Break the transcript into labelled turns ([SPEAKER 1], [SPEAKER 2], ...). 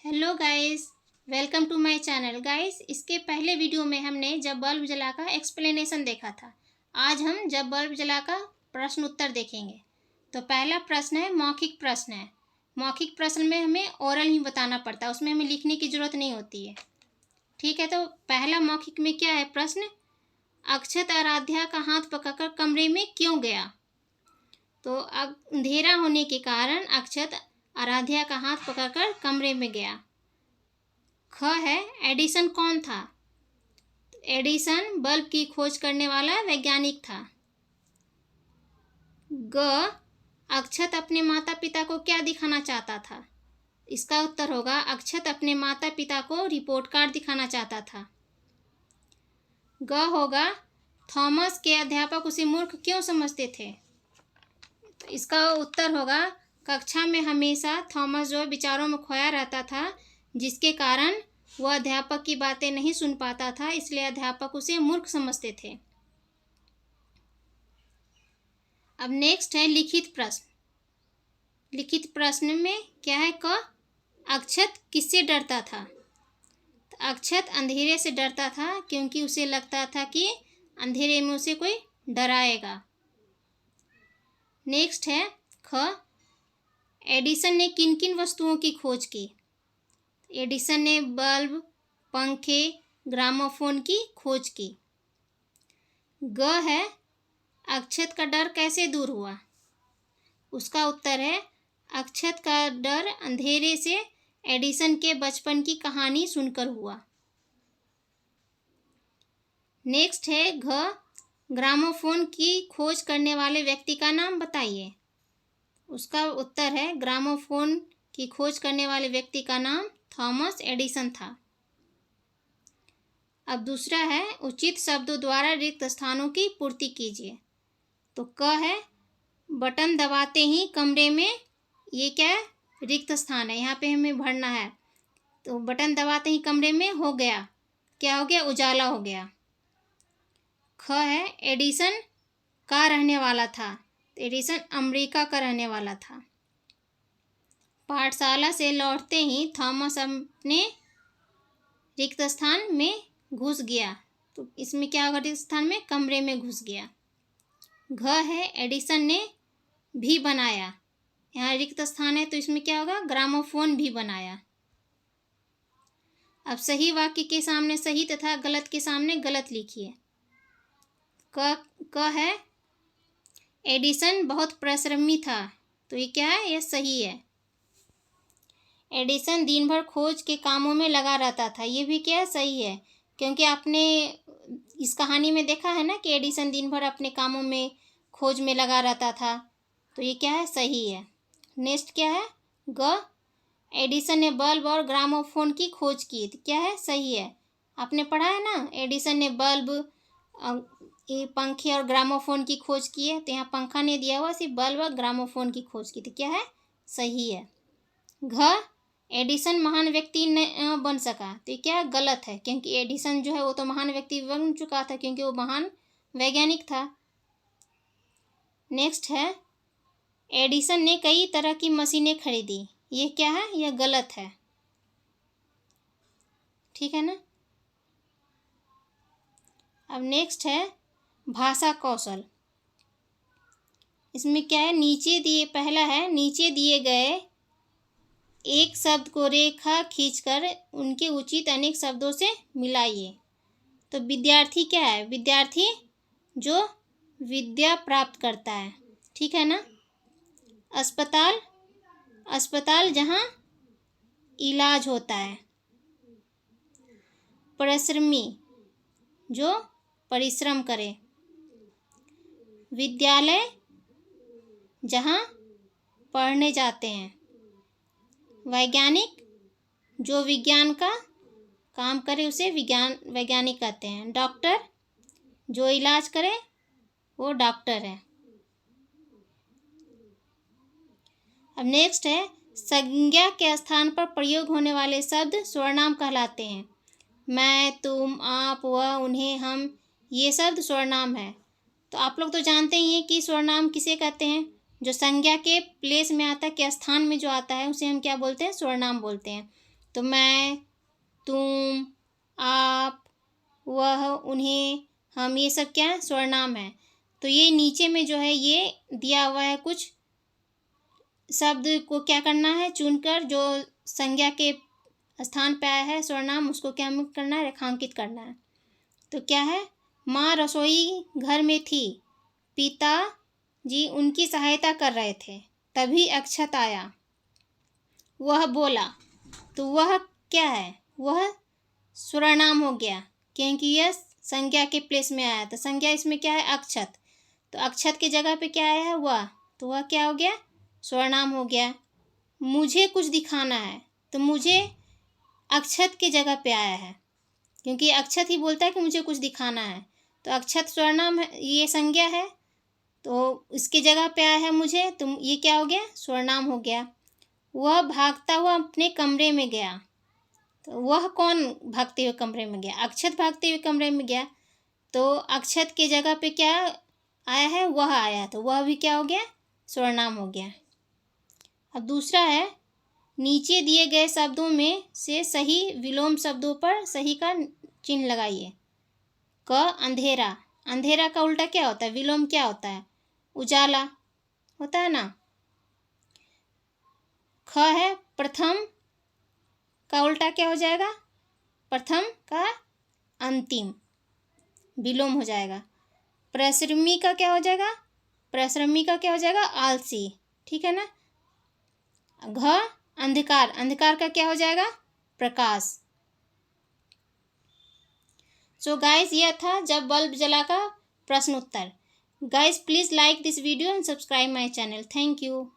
[SPEAKER 1] Hello guys, welcome to my channel. Guys, इसके पहले video में हमने जब बल्ब जला का एक्सप्लेनेशन देखा था। आज हम जब बल्ब जला का प्रश्न उत्तर देखेंगे। तो पहला प्रश्न है मौखिक प्रश्न है। मौखिक प्रश्न में हमें ओरल ही बताना पड़ता है, उसमें हमें लिखने की ज़रूरत नहीं होती है। ठीक है, तो पहला मौखिक में क्या है प्रश्न? अक्षत आराध्या का हाथ पकड़कर कमरे में क्यों गया? तो अंधेरा होने के कारण अक्षत आराध्या का हाथ पकड़कर कमरे में गया। ख है एडिसन कौन था? एडिसन बल्ब की खोज करने वाला वैज्ञानिक था। ग अक्षत अपने माता पिता को क्या दिखाना चाहता था? इसका उत्तर होगा अक्षत अपने माता पिता को रिपोर्ट कार्ड दिखाना चाहता था। ग होगा थॉमस के अध्यापक उसे मूर्ख क्यों समझते थे? तो इसका उत्तर होगा कक्षा में हमेशा थॉमस जो विचारों में खोया रहता था, जिसके कारण वह अध्यापक की बातें नहीं सुन पाता था, इसलिए अध्यापक उसे मूर्ख समझते थे। अब नेक्स्ट है लिखित प्रश्न। लिखित प्रश्न में क्या है? क अक्षत किससे डरता था? तो अक्षत अंधेरे से डरता था क्योंकि उसे लगता था कि अंधेरे में उसे कोई डराएगा। नेक्स्ट है ख एडिसन ने किन किन वस्तुओं की खोज की? एडिसन ने बल्ब, पंखे, ग्रामोफोन की खोज की। ग है अक्षत का डर कैसे दूर हुआ? उसका उत्तर है अक्षत का डर अंधेरे से एडिसन के बचपन की कहानी सुनकर हुआ। नेक्स्ट है घ ग्रामोफोन की खोज करने वाले व्यक्ति का नाम बताइए। उसका उत्तर है ग्रामोफोन की खोज करने वाले व्यक्ति का नाम थॉमस एडिसन था। अब दूसरा है उचित शब्दों द्वारा रिक्त स्थानों की पूर्ति कीजिए। तो क है बटन दबाते ही कमरे में, ये क्या है? रिक्त स्थान है, यहाँ पे हमें भरना है। तो बटन दबाते ही कमरे में हो गया, क्या हो गया? उजाला हो गया। ख है एडिसन का रहने वाला था। तो एडिसन अमेरिका का रहने वाला था। पाठशाला से लौटते ही थॉमस अपने रिक्त स्थान में घुस गया। तो इसमें क्या होगा? रिक्त स्थान में कमरे में घुस गया। घ है एडिसन ने भी बनाया। यहाँ रिक्त स्थान है तो इसमें क्या होगा? ग्रामोफोन भी बनाया। अब सही वाक्य के सामने सही तथा गलत के सामने गलत लिखिए। क है एडिसन बहुत परिश्रमी था। तो ये क्या है? ये सही है। एडिसन दिन भर खोज के कामों में लगा रहता था। ये भी क्या है? सही है, क्योंकि आपने इस कहानी में देखा है ना कि एडिसन दिन भर अपने कामों में खोज में लगा रहता था। तो ये क्या है? सही है। नेक्स्ट क्या है? ग एडिसन ने बल्ब और ग्रामोफोन की खोज की। तो क्या है? सही है। आपने पढ़ा है ना, एडिसन ने बल्ब, ये पंखे और ग्रामोफोन की खोज की है। तो यहाँ पंखा नहीं दिया हुआ, सिर्फ बल्ब और ग्रामोफोन की खोज की। तो क्या है? सही है। घ एडिसन महान व्यक्ति न बन सका। तो ये क्या? गलत है, क्योंकि एडिसन जो है वो तो महान व्यक्ति बन चुका था, क्योंकि वो महान वैज्ञानिक था। नेक्स्ट है एडिसन ने कई तरह की मशीनें खरीदी। ये क्या है? यह गलत है। ठीक है ना। अब नेक्स्ट है भाषा कौशल। इसमें क्या है? पहला है नीचे दिए गए एक शब्द को रेखा खींचकर उनके उचित अनेक शब्दों से मिलाइए। तो विद्यार्थी क्या है? विद्यार्थी जो विद्या प्राप्त करता है। ठीक है ना। अस्पताल, अस्पताल जहाँ इलाज होता है। परिश्रमी जो परिश्रम करे। विद्यालय जहाँ पढ़ने जाते हैं। वैज्ञानिक जो विज्ञान का काम करे उसे वैज्ञानिक कहते हैं। डॉक्टर जो इलाज करे वो डॉक्टर है। अब नेक्स्ट है संज्ञा के स्थान पर प्रयोग होने वाले शब्द स्वर्णाम कहलाते हैं। मैं, तुम, आप, वह, उन्हें, हम, ये शब्द स्वर्णाम है। तो आप लोग तो जानते ही हैं कि स्वर्णाम किसे कहते हैं? जो संज्ञा के प्लेस में आता है, के स्थान में जो आता है उसे हम क्या बोलते हैं? स्वर्णाम बोलते हैं। तो मैं, तुम, आप, वह, उन्हें, हम, ये सब क्या है? सर्वनाम है। तो ये नीचे में जो है ये दिया हुआ है, कुछ शब्द को क्या करना है? चुनकर जो संज्ञा के स्थान पे आया है सर्वनाम, उसको क्या करना है? रेखांकित करना है। तो क्या है? माँ रसोई घर में थी, पिता जी उनकी सहायता कर रहे थे, तभी अक्षत आया, वह बोला। तो वह क्या है? वह सर्वनाम हो गया, क्योंकि यह संज्ञा के प्लेस में आया। तो संज्ञा इसमें क्या है? अक्षत। तो अक्षत की जगह पे क्या आया है? वह। तो वह क्या हो गया? सर्वनाम हो गया। मुझे कुछ दिखाना है, तो मुझे अक्षत की जगह पे आया है, क्योंकि अक्षत ही बोलता है कि मुझे कुछ दिखाना है। तो अक्षत सर्वनाम है, ये संज्ञा है, तो इसकी जगह पे आया है मुझे, तो ये क्या हो गया? सर्वनाम हो गया। वह भागता हुआ अपने कमरे में गया। तो वह कौन भागते हुए कमरे में गया? अक्षत भागते हुए कमरे में गया। तो अक्षत की जगह पे क्या आया है? वह आया। तो वह भी क्या हो गया? सर्वनाम हो गया। अब दूसरा है, नीचे दिए गए शब्दों में से सही विलोम शब्दों पर सही का चिन्ह लगाइए। क अंधेरा, अंधेरा का उल्टा क्या होता है? विलोम क्या होता है? उजाला होता है ना। ख है प्रथम, का उल्टा क्या हो जाएगा? प्रथम का अंतिम, विलोम हो जाएगा। परिश्रमी का क्या हो जाएगा? परिश्रमी का क्या हो जाएगा? आलसी, ठीक है ना। घ अंधकार, अंधकार का क्या हो जाएगा? प्रकाश। सो गाइस, यह था जब बल्ब जला का प्रश्न उत्तर। Guys please like this video and subscribe my channel. Thank you.